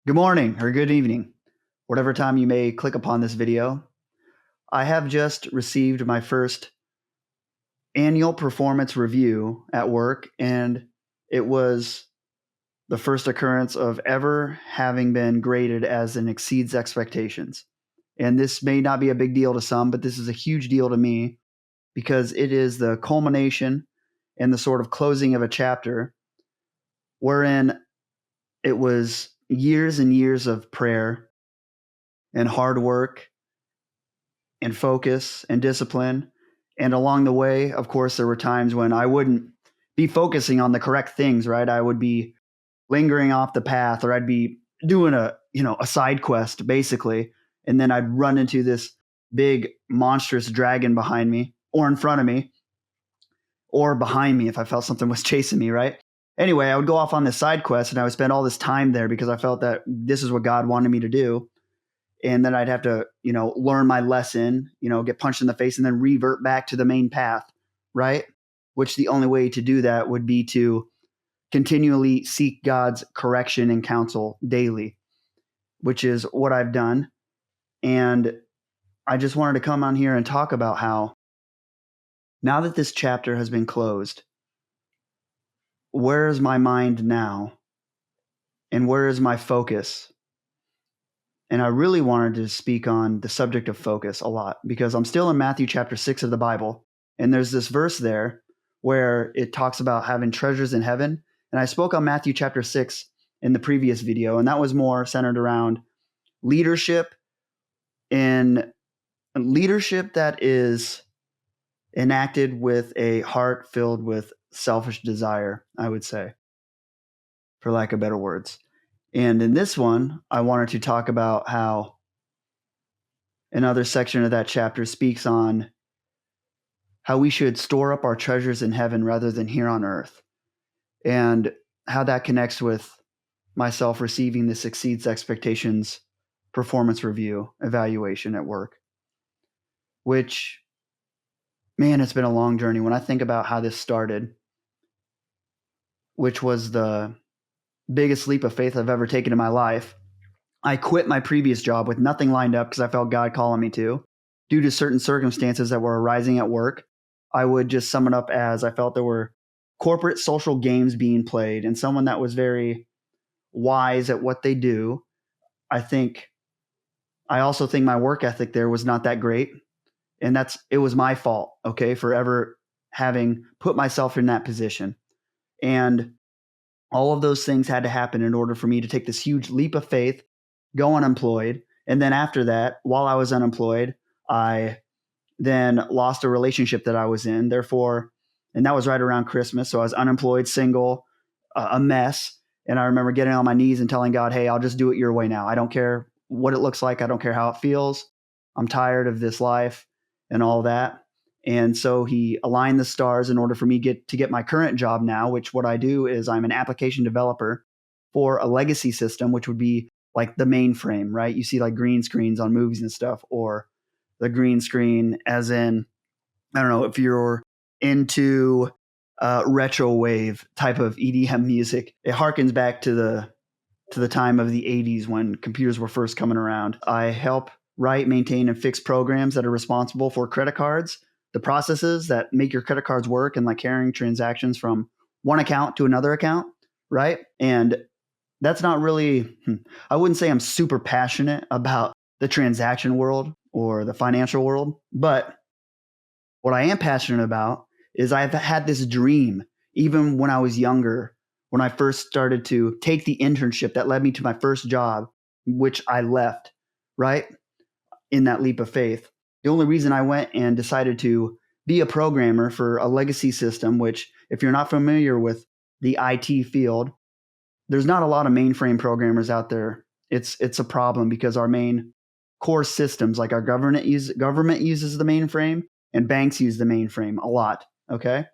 Good morning or good evening, whatever time you may click upon this video. I have just received my first annual performance review at work, and it was the first occurrence of ever having been graded as an exceeds expectations. And this may not be a big deal to some, but this is a huge deal to me because it is the culmination and the sort of closing of a chapter wherein it was years and years of prayer and hard work and focus and discipline. And along the way, of course, there were times when I wouldn't be focusing on the correct things, right? I would be lingering off the path, or I'd be doing a side quest basically. And then I'd run into this big monstrous dragon behind me or in front of me or behind me if I felt something was chasing me, right? Anyway, I would go off on this side quest and I would spend all this time there because I felt that this is what God wanted me to do. And then I'd have to, learn my lesson, get punched in the face and then revert back to the main path, right? Which the only way to do that would be to continually seek God's correction and counsel daily, which is what I've done. And I just wanted to come on here and talk about how now that this chapter has been closed, where is my mind now? And where is my focus? And I really wanted to speak on the subject of focus a lot because I'm still in Matthew chapter 6 of the Bible. And there's this verse there where it talks about having treasures in heaven. And I spoke on Matthew chapter 6 in the previous video, and that was more centered around leadership in leadership that is enacted with a heart filled with selfish desire, I would say, for lack of better words. And in this one, I wanted to talk about how another section of that chapter speaks on how we should store up our treasures in heaven rather than here on earth, and how that connects with myself receiving this exceeds expectations performance review evaluation at work, which, man, it's been a long journey. When I think about how this started, which was the biggest leap of faith I've ever taken in my life, I quit my previous job with nothing lined up because I felt God calling me to, due to certain circumstances that were arising at work. I would just sum it up as I felt there were corporate social games being played, and someone that was very wise at what they do. I also think my work ethic there was not that great. And it was my fault, okay, for ever having put myself in that position. And all of those things had to happen in order for me to take this huge leap of faith, go unemployed. And then after that, while I was unemployed, I then lost a relationship that I was in. Therefore, and that was right around Christmas. So I was unemployed, single, a mess. And I remember getting on my knees and telling God, hey, I'll just do it your way now. I don't care what it looks like. I don't care how it feels. I'm tired of this life and all that. And so he aligned the stars in order for me to get my current job now, which what I do is I'm an application developer for a legacy system, which would be like the mainframe, right? You see like green screens on movies and stuff, or the green screen as in, I don't know if you're into retro wave type of EDM music. It harkens back to the time of the 80s when computers were first coming around. I help write, maintain, and fix programs that are responsible for credit cards, the processes that make your credit cards work, and like carrying transactions from one account to another account, right? And that's not really, I wouldn't say I'm super passionate about the transaction world or the financial world, but what I am passionate about is I've had this dream even when I was younger, when I first started to take the internship that led me to my first job, which I left, right? In that leap of faith. The only reason I went and decided to be a programmer for a legacy system, which if you're not familiar with the IT field, there's not a lot of mainframe programmers out there. It's a problem because our main core systems, like our government uses the mainframe and banks use the mainframe a lot, okay?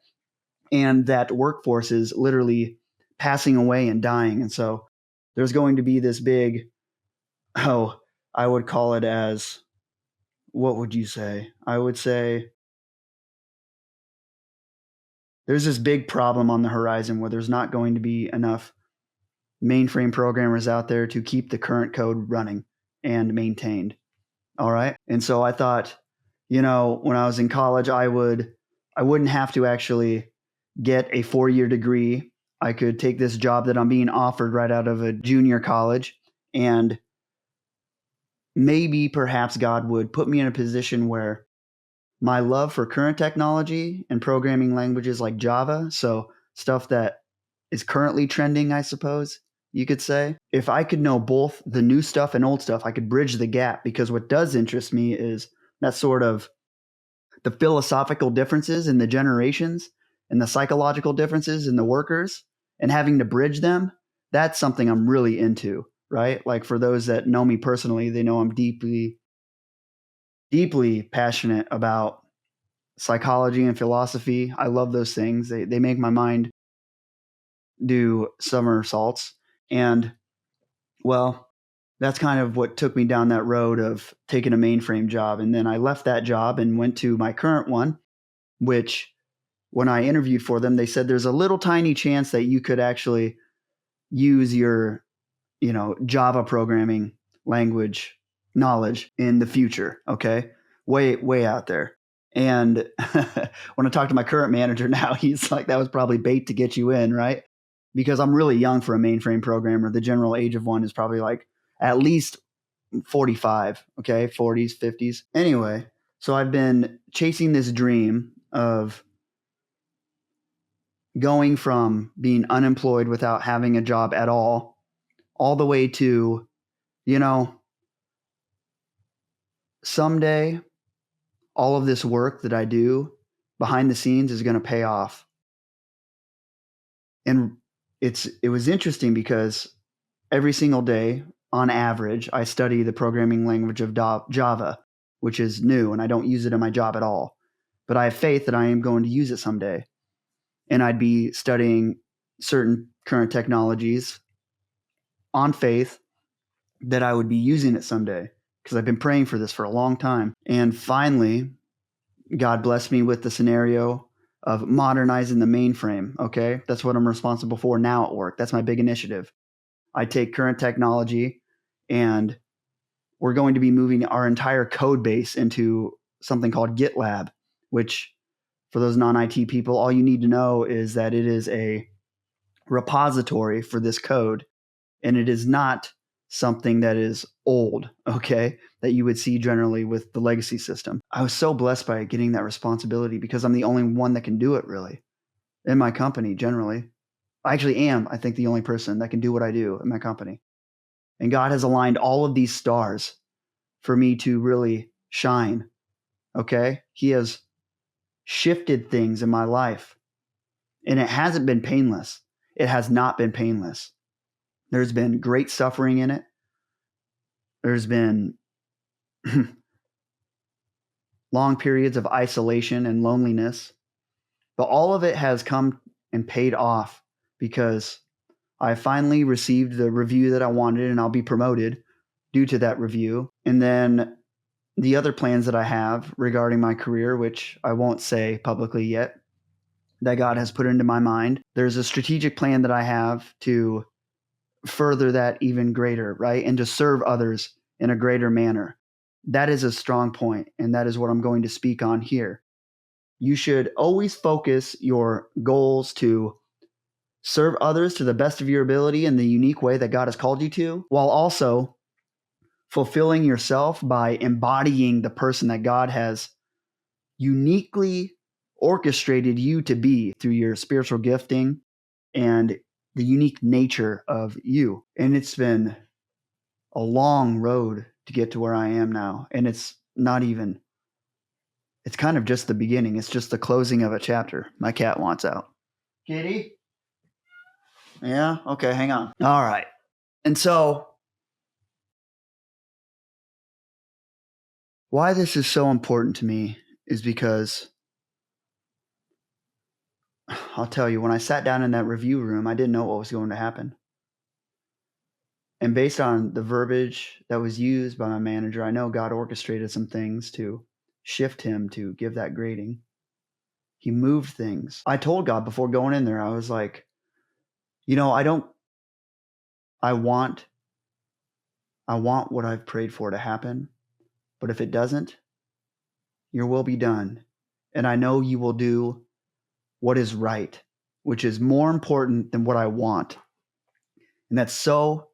And that workforce is literally passing away and dying. And so there's going to be this big, I would call it as, what would you say? I would say there's this big problem on the horizon where there's not going to be enough mainframe programmers out there to keep the current code running and maintained. All right. And so I thought, when I was in college, I wouldn't have to actually get a 4-year degree. I could take this job that I'm being offered right out of a junior college, and maybe perhaps God would put me in a position where my love for current technology and programming languages like Java, so stuff that is currently trending, I suppose you could say. If I could know both the new stuff and old stuff, I could bridge the gap, because what does interest me is that sort of the philosophical differences in the generations and the psychological differences in the workers, and having to bridge them. That's something I'm really into, right? Like, for those that know me personally, they know I'm deeply, deeply passionate about psychology and philosophy. I love those things. They make my mind do somersaults. And, well, that's kind of what took me down that road of taking a mainframe job. And then I left that job and went to my current one, which, when I interviewed for them, they said there's a little tiny chance that you could actually use your, Java programming language knowledge in the future. Okay. Way, way out there. And when I talk to my current manager now, he's like, that was probably bait to get you in, right? Because I'm really young for a mainframe programmer. The general age of one is probably like at least 45, okay, 40s, 50s. Anyway, so I've been chasing this dream of going from being unemployed without having a job at all the way to, someday all of this work that I do behind the scenes is going to pay off. And it was interesting because every single day, on average, I study the programming language of Java, which is new, and I don't use it in my job at all. But I have faith that I am going to use it someday. And I'd be studying certain current technologies on faith that I would be using it someday, because I've been praying for this for a long time. And finally, God blessed me with the scenario of modernizing the mainframe. Okay. That's what I'm responsible for now at work. That's my big initiative. I take current technology, and we're going to be moving our entire code base into something called GitLab, which, for those non-IT people, all you need to know is that it is a repository for this code, and it is not something that is old, okay, that you would see generally with the legacy system. I was so blessed by getting that responsibility, because I'm the only one that can do it, really, in my company generally. I actually am, I think, the only person that can do what I do in my company. And God has aligned all of these stars for me to really shine, okay? He has shifted things in my life, and it hasn't been painless. It has not been painless. There's been great suffering in it. There's been long periods of isolation and loneliness, but all of it has come and paid off, because I finally received the review that I wanted, and I'll be promoted due to that review. And then the other plans that I have regarding my career, which I won't say publicly yet, that God has put into my mind. There's a strategic plan that I have to further that even greater, right? And to serve others in a greater manner. That is a strong point, and that is what I'm going to speak on here. You should always focus your goals to serve others to the best of your ability in the unique way that God has called you to, while also fulfilling yourself by embodying the person that God has uniquely orchestrated you to be through your spiritual gifting and the unique nature of you. And it's been a long road to get to where I am now. And it's kind of just the beginning. It's just the closing of a chapter. My cat wants out. Kitty? Yeah? Okay, hang on. All right. And so, why this is so important to me is because, I'll tell you, when I sat down in that review room, I didn't know what was going to happen. And based on the verbiage that was used by my manager, I know God orchestrated some things to shift him to give that grading. He moved things. I told God before going in there, I was like, I don't I want what I've prayed for to happen, but if it doesn't, your will be done. And I know you will do what is right, which is more important than what I want. And that's so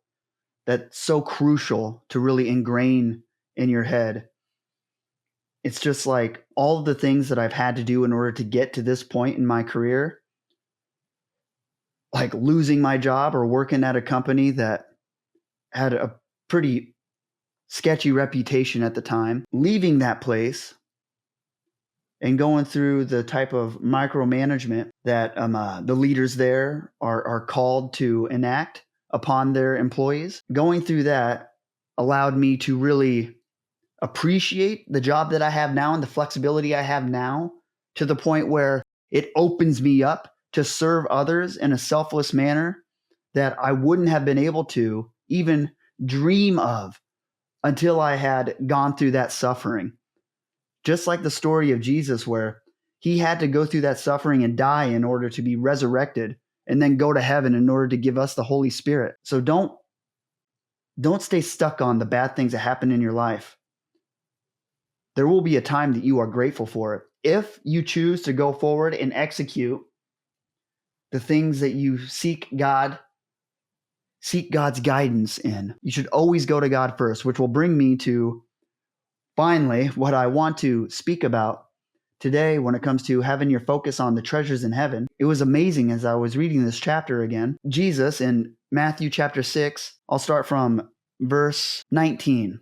crucial to really ingrain in your head. It's just like all of the things that I've had to do in order to get to this point in my career, like losing my job or working at a company that had a pretty sketchy reputation at the time, leaving that place and going through the type of micromanagement that the leaders there are called to enact upon their employees. Going through that allowed me to really appreciate the job that I have now and the flexibility I have now, to the point where it opens me up to serve others in a selfless manner that I wouldn't have been able to even dream of until I had gone through that suffering. Just like the story of Jesus, where he had to go through that suffering and die in order to be resurrected and then go to heaven in order to give us the Holy Spirit. So don't stay stuck on the bad things that happen in your life. There will be a time that you are grateful for it. If you choose to go forward and execute the things that you seek God's guidance in, you should always go to God first, which will bring me to finally what I want to speak about today when it comes to having your focus on the treasures in heaven. It was amazing as I was reading this chapter again. Jesus in Matthew chapter 6, I'll start from verse 19.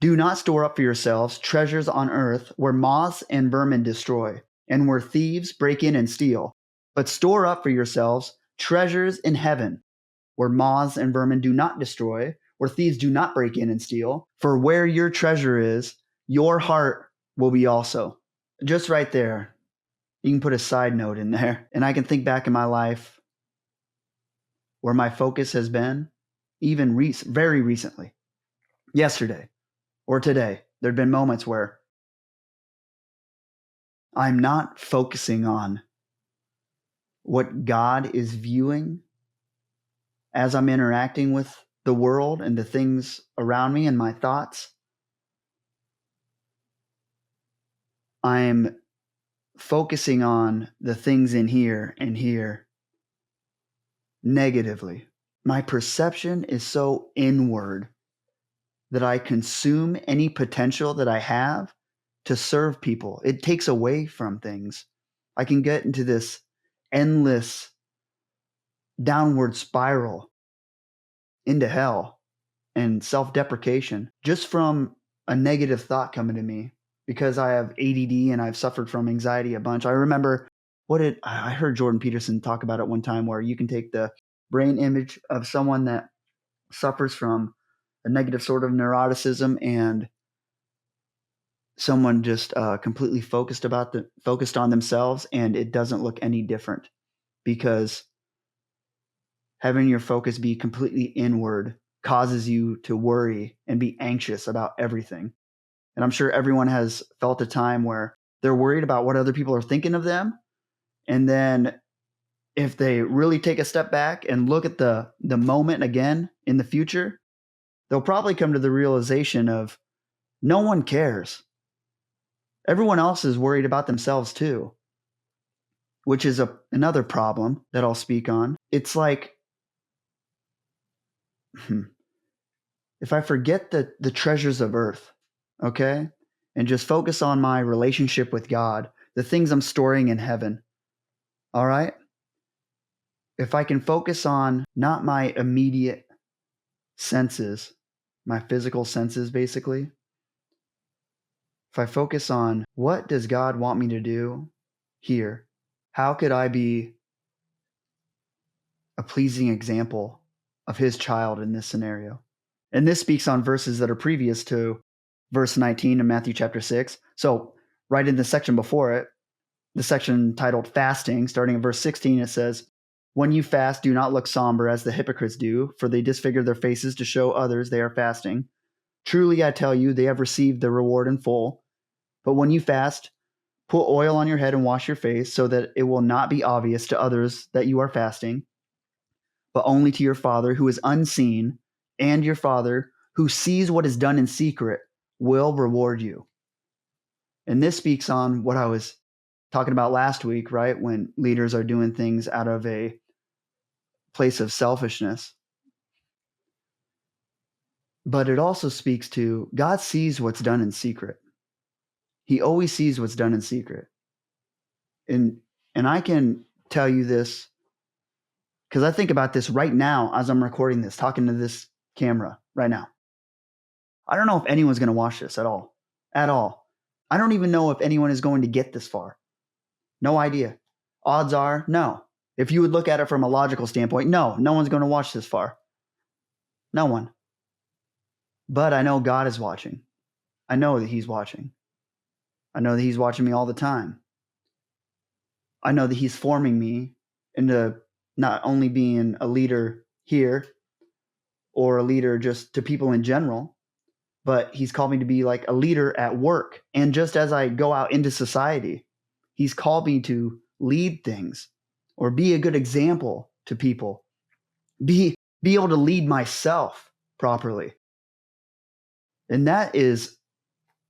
Do not store up for yourselves treasures on earth where moths and vermin destroy, and where thieves break in and steal. But store up for yourselves treasures in heaven, where moths and vermin do not destroy, where thieves do not break in and steal. For where your treasure is, your heart will be also. Just right there, you can put a side note in there. And I can think back in my life where my focus has been, even very recently, yesterday or today. There'd been moments where I'm not focusing on what God is viewing as I'm interacting with the world and the things around me and my thoughts. I'm focusing on the things in here and here negatively. My perception is so inward that I consume any potential that I have to serve people. It takes away from things. I can get into this endless downward spiral into hell and self-deprecation just from a negative thought coming to me, because I have ADD and I've suffered from anxiety a bunch. I remember I heard Jordan Peterson talk about it one time, where you can take the brain image of someone that suffers from a negative sort of neuroticism and someone just completely focused on themselves, and it doesn't look any different, because having your focus be completely inward causes you to worry and be anxious about everything. And I'm sure everyone has felt a time where they're worried about what other people are thinking of them. And then if they really take a step back and look at the moment again in the future, they'll probably come to the realization of no one cares. Everyone else is worried about themselves too, which is another problem that I'll speak on. It's like, if I forget the treasures of earth, okay, and just focus on my relationship with God, the things I'm storing in heaven, all right? If I can focus on not my immediate senses, my physical senses basically, if I focus on what does God want me to do here, how could I be a pleasing example of his child in this scenario? And this speaks on verses that are previous to verse 19 in Matthew chapter 6. So right in the section before it, the section titled Fasting, starting in verse 16, it says, when you fast, do not look somber as the hypocrites do, for they disfigure their faces to show others they are fasting. Truly, I tell you, they have received their reward in full. But when you fast, put oil on your head and wash your face, so that it will not be obvious to others that you are fasting, but only to your Father who is unseen, and your Father who sees what is done in secret will reward you. And this speaks on what I was talking about last week, right? When leaders are doing things out of a place of selfishness. But it also speaks to God sees what's done in secret. He always sees what's done in secret. And I can tell you this because I think about this right now as I'm recording this, talking to this camera right now. I don't know if anyone's going to watch this at all. At all. I don't even know if anyone is going to get this far. No idea. Odds are no. If you would look at it from a logical standpoint, no one's going to watch this far. No one. But I know God is watching. I know that He's watching. I know that He's watching me all the time. I know that He's forming me into not only being a leader here or a leader just to people in general, but He's called me to be like a leader at work. And just as I go out into society, He's called me to lead things or be a good example to people, be able to lead myself properly. And that is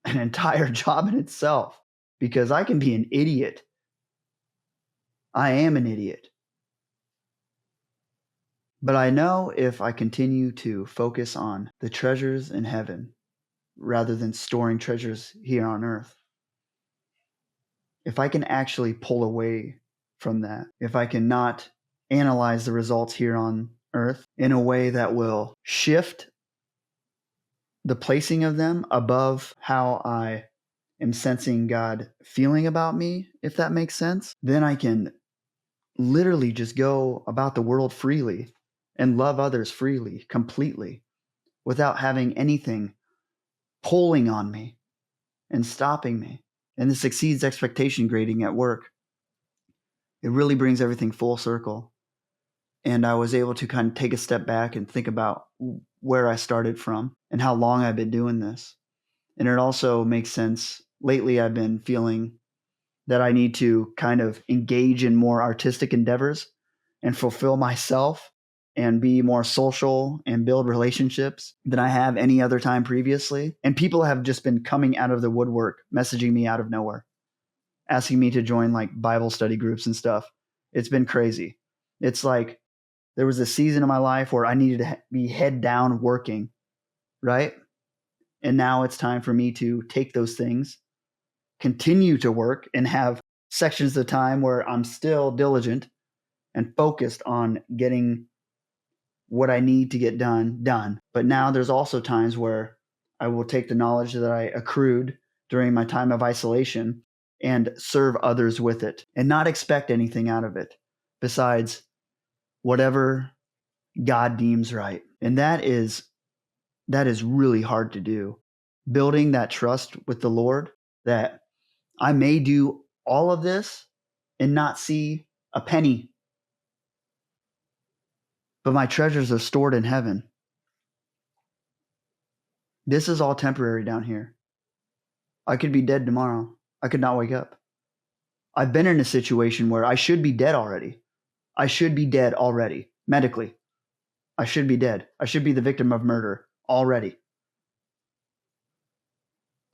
an entire job in itself because I can be an idiot. I am an idiot. But I know if I continue to focus on the treasures in heaven rather than storing treasures here on earth, if I can actually pull away from that, if I can not analyze the results here on earth in a way that will shift the placing of them above how I am sensing God feeling about me, if that makes sense, then I can literally just go about the world freely and love others freely, completely, without having anything pulling on me and stopping me. And this exceeds expectation grading at work. It really brings everything full circle. And I was able to kind of take a step back and think about where I started from and how long I've been doing this. And it also makes sense. Lately, I've been feeling that I need to kind of engage in more artistic endeavors and fulfill myself and be more social and build relationships than I have any other time previously. And people have just been coming out of the woodwork, messaging me out of nowhere, asking me to join like Bible study groups and stuff. It's been crazy. It's like there was a season of my life where I needed to be head down working, right? And now it's time for me to take those things, continue to work, and have sections of time where I'm still diligent and focused on getting what I need to get done. But now there's also times where I will take the knowledge that I accrued during my time of isolation and serve others with it and not expect anything out of it besides whatever God deems right. And that is really hard to do. Building that trust with the Lord that I may do all of this and not see a penny, but my treasures are stored in heaven. This is all temporary down here. I could be dead tomorrow. I could not wake up. I've been in a situation where I should be dead already. I should be dead already, medically. I should be dead. I should be the victim of murder already.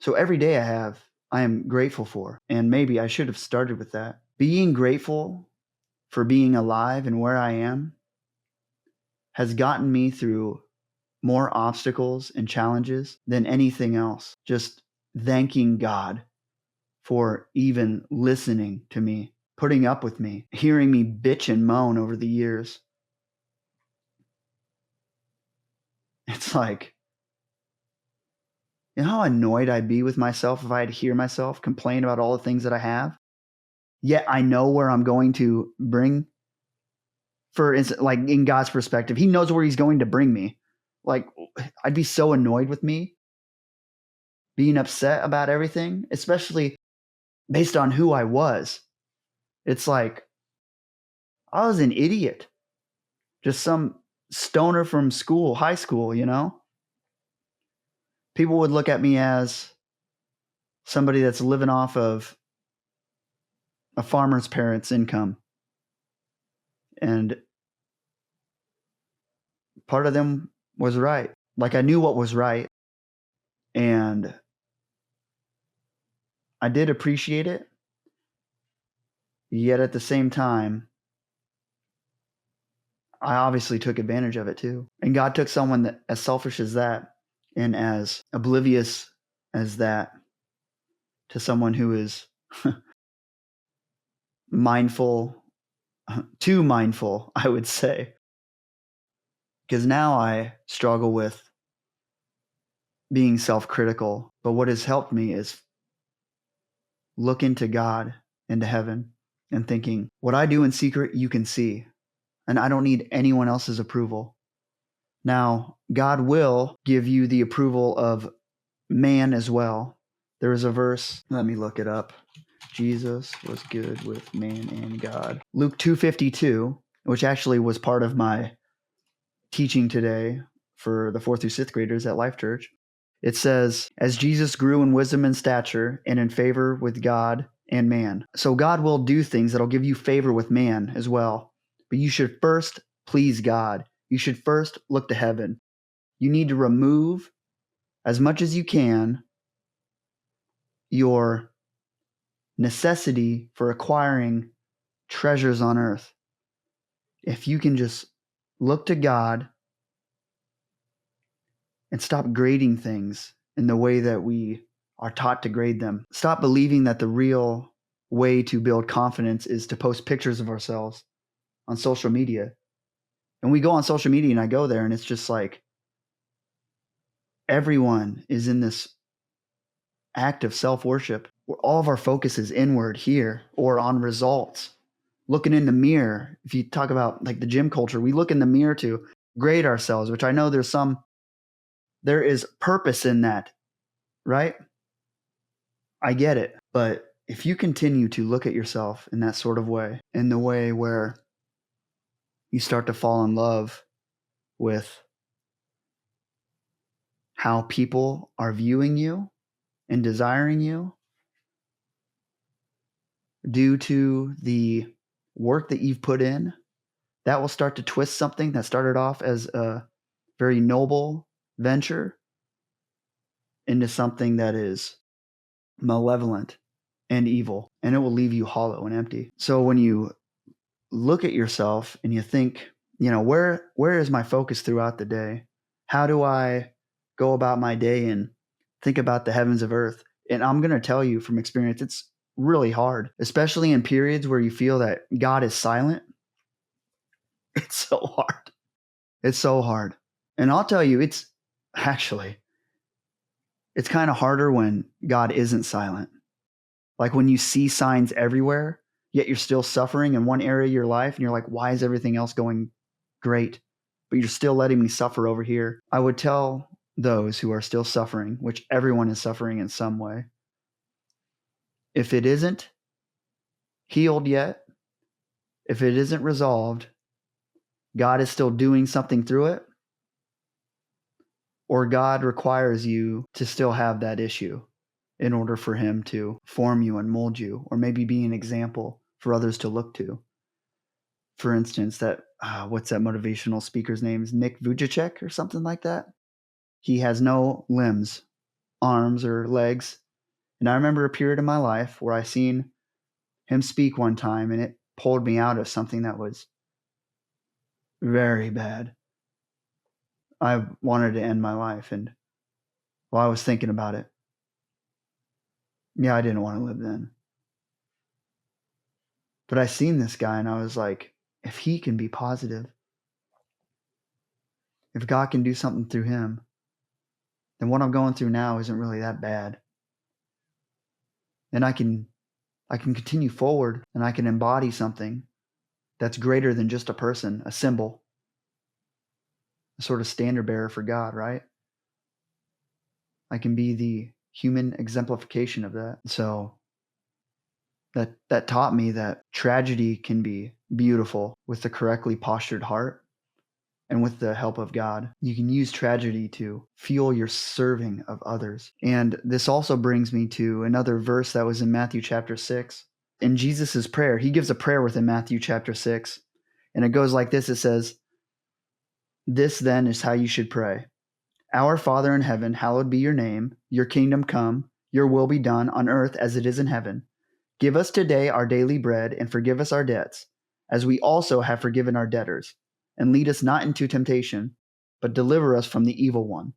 So every day I am grateful for, and maybe I should have started with that. Being grateful for being alive and where I am has gotten me through more obstacles and challenges than anything else. Just thanking God for even listening to me, putting up with me, hearing me bitch and moan over the years. It's like, you know how annoyed I'd be with myself if I had to hear myself complain about all the things that I have? Yet I know where I'm going to bring, for instance, like in God's perspective, He knows where He's going to bring me. Like, I'd be so annoyed with me, being upset about everything, especially based on who I was. It's like, I was an idiot. Just some stoner from school, high school, you know? People would look at me as somebody that's living off of a farmer's parents' income. And part of them was right. Like, I knew what was right, and I did appreciate it, yet at the same time, I obviously took advantage of it too. And God took someone that as selfish as that and as oblivious as that to someone who is mindful, too mindful, I would say. Because now I struggle with being self-critical, but what has helped me is look into God, into heaven, and thinking, what I do in secret, you can see, and I don't need anyone else's approval. Now, God will give you the approval of man as well. There is a verse, let me look it up. Jesus was good with man and God. Luke 2:52, which actually was part of my teaching today for the 4th through 6th graders at Life Church. It says, as Jesus grew in wisdom and stature and in favor with God and man. So God will do things that'll give you favor with man as well. But you should first please God. You should first look to heaven. You need to remove, as much as you can, your necessity for acquiring treasures on earth. If you can just look to God and stop grading things in the way that we are taught to grade them. Stop believing that the real way to build confidence is to post pictures of ourselves on social media. And we go on social media and I go there and it's just like everyone is in this act of self-worship where all of our focus is inward here or on results. Looking in the mirror. If you talk about like the gym culture, we look in the mirror to grade ourselves, which I know there is purpose in that, right? I get it. But if you continue to look at yourself in that sort of way, in the way where you start to fall in love with how people are viewing you and desiring you due to the work that you've put in, that will start to twist something that started off as a very noble venture into something that is malevolent and evil, and it will leave you hollow and empty. So when you look at yourself and you think, where is my focus throughout the day? How do I go about my day and think about the heavens of earth? And I'm going to tell you from experience, it's really hard, especially in periods where you feel that God is silent. It's so hard. It's so hard. And I'll tell you, it's kind of harder when God isn't silent. Like when you see signs everywhere, yet you're still suffering in one area of your life and you're like, why is everything else going great? But you're still letting me suffer over here. I would tell those who are still suffering, which everyone is suffering in some way, if it isn't healed yet, if it isn't resolved, God is still doing something through it, or God requires you to still have that issue in order for him to form you and mold you, or maybe be an example for others to look to. For instance, what's that motivational speaker's name? Is Nick Vujicic or something like that? He has no limbs, arms or legs. And I remember a period in my life where I seen him speak one time and it pulled me out of something that was very bad. I wanted to end my life, and while I was thinking about it, yeah, I didn't want to live then. But I seen this guy and I was like, if he can be positive, if God can do something through him, then what I'm going through now isn't really that bad. And I can continue forward and I can embody something that's greater than just a person, a symbol, a sort of standard bearer for God, right? I can be the human exemplification of that. So that taught me that tragedy can be beautiful with the correctly postured heart and with the help of God. You can use tragedy to fuel your serving of others. And this also brings me to another verse that was in Matthew chapter 6. In Jesus' prayer, he gives a prayer within Matthew chapter 6. And it goes like this. It says, This then is how you should pray. Our Father in heaven, hallowed be your name. Your kingdom come. Your will be done on earth as it is in heaven. Give us today our daily bread, and forgive us our debts, as we also have forgiven our debtors. And lead us not into temptation, but deliver us from the evil one.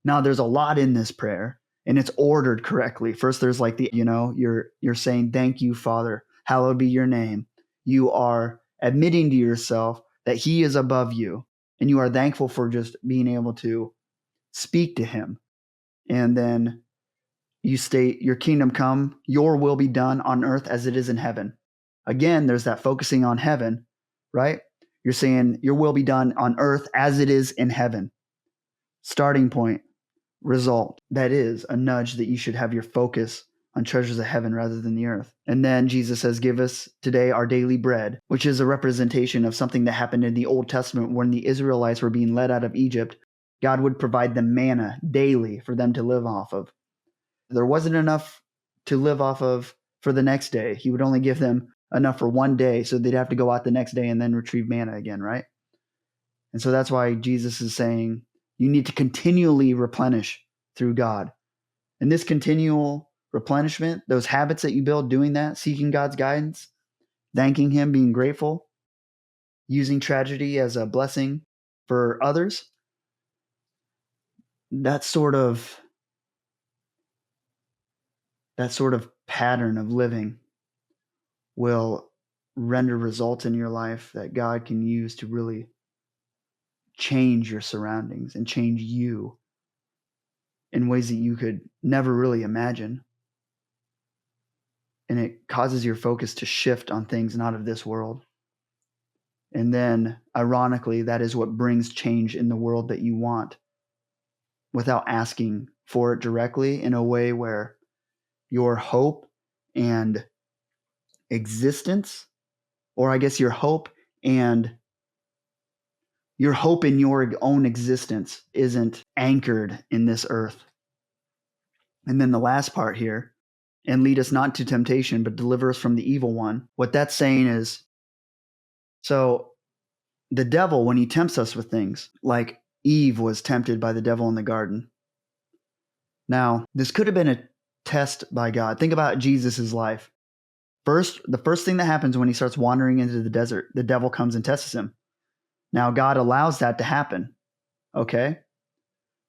Now, there's a lot in this prayer, and it's ordered correctly. First, there's like you're saying, thank you, Father. Hallowed be your name. You are admitting to yourself that he is above you, and you are thankful for just being able to speak to him. And then you state, your kingdom come, your will be done on earth as it is in heaven. Again, there's that focusing on heaven, right? You're saying your will be done on earth as it is in heaven. Starting point, result. That is a nudge that you should have your focus on treasures of heaven rather than the earth. And then Jesus says, give us today our daily bread, which is a representation of something that happened in the Old Testament when the Israelites were being led out of Egypt. God would provide them manna daily for them to live off of. There wasn't enough to live off of for the next day. He would only give them enough for one day, so they'd have to go out the next day and then retrieve manna again, right? And so that's why Jesus is saying you need to continually replenish through God. And this continual replenishment, those habits that you build doing that, seeking God's guidance, thanking him, being grateful, using tragedy as a blessing for others, that sort of pattern of living will render results in your life that God can use to really change your surroundings and change you in ways that you could never really imagine. And it causes your focus to shift on things not of this world. And then, ironically, that is what brings change in the world that you want without asking for it directly, in a way where your hope and existence, or I guess your hope in your own existence isn't anchored in this earth. And then the last part here, and lead us not to temptation, but deliver us from the evil one. What that's saying is, so the devil, when he tempts us with things, like Eve was tempted by the devil in the garden. Now, this could have been a test by God. Think about Jesus' life. The first thing that happens when he starts wandering into the desert, the devil comes and tests him. Now, God allows that to happen, okay?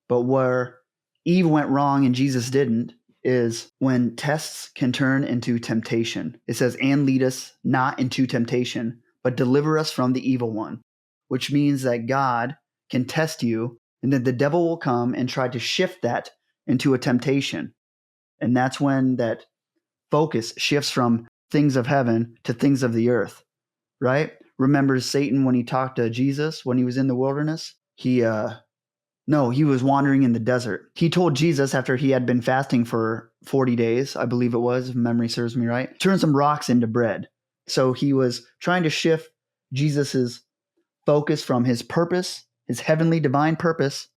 But where Eve went wrong and Jesus didn't is when tests can turn into temptation. It says, and lead us not into temptation, but deliver us from the evil one, which means that God can test you, and then the devil will come and try to shift that into a temptation. And that's when that focus shifts from things of heaven to things of the earth, right? Remember Satan when he talked to Jesus when he was in the wilderness? He was wandering in the desert. He told Jesus, after he had been fasting for 40 days, I believe it was, if memory serves me right, turn some rocks into bread. So he was trying to shift Jesus's focus from his purpose, his heavenly divine purpose,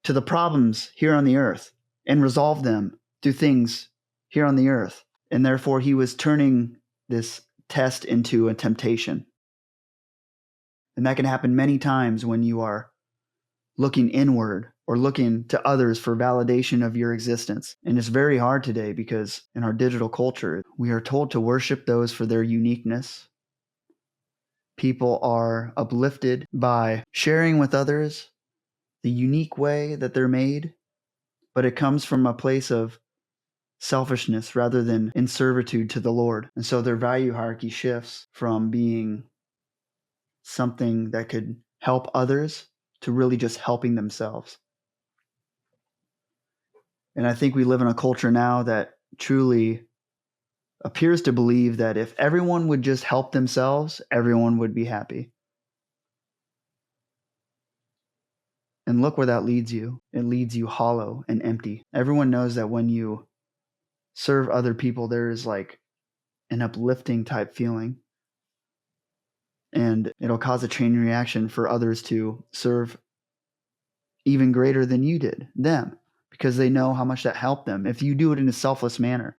to the problems here on the earth and resolve them through things here on the earth. And therefore, he was turning this test into a temptation. And that can happen many times when you are looking inward or looking to others for validation of your existence. And it's very hard today because in our digital culture, we are told to worship those for their uniqueness. People are uplifted by sharing with others the unique way that they're made, but it comes from a place of selfishness rather than in servitude to the Lord. And so their value hierarchy shifts from being something that could help others to really just helping themselves. And I think we live in a culture now that truly appears to believe that if everyone would just help themselves, everyone would be happy. And look where that leads you. It leads you hollow and empty. Everyone knows that when you serve other people, there is like an uplifting type feeling. And it'll cause a chain reaction for others to serve even greater than you did them, because they know how much that helped them if you do it in a selfless manner.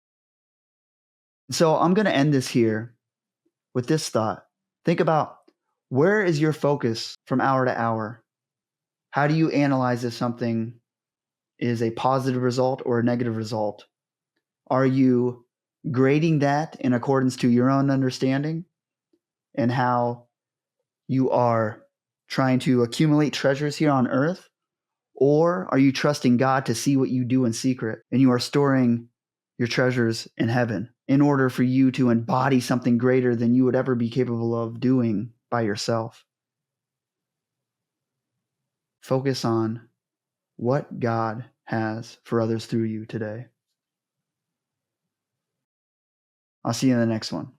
So I'm going to end this here with this thought. Think about, Where is your focus from hour to hour? How do you analyze if something is a positive result or a negative result? Are you grading that in accordance to your own understanding and how you are trying to accumulate treasures here on earth? Or are you trusting God to see what you do in secret and you are storing your treasures in heaven in order for you to embody something greater than you would ever be capable of doing by yourself? Focus on what God has for others through you today. I'll see you in the next one.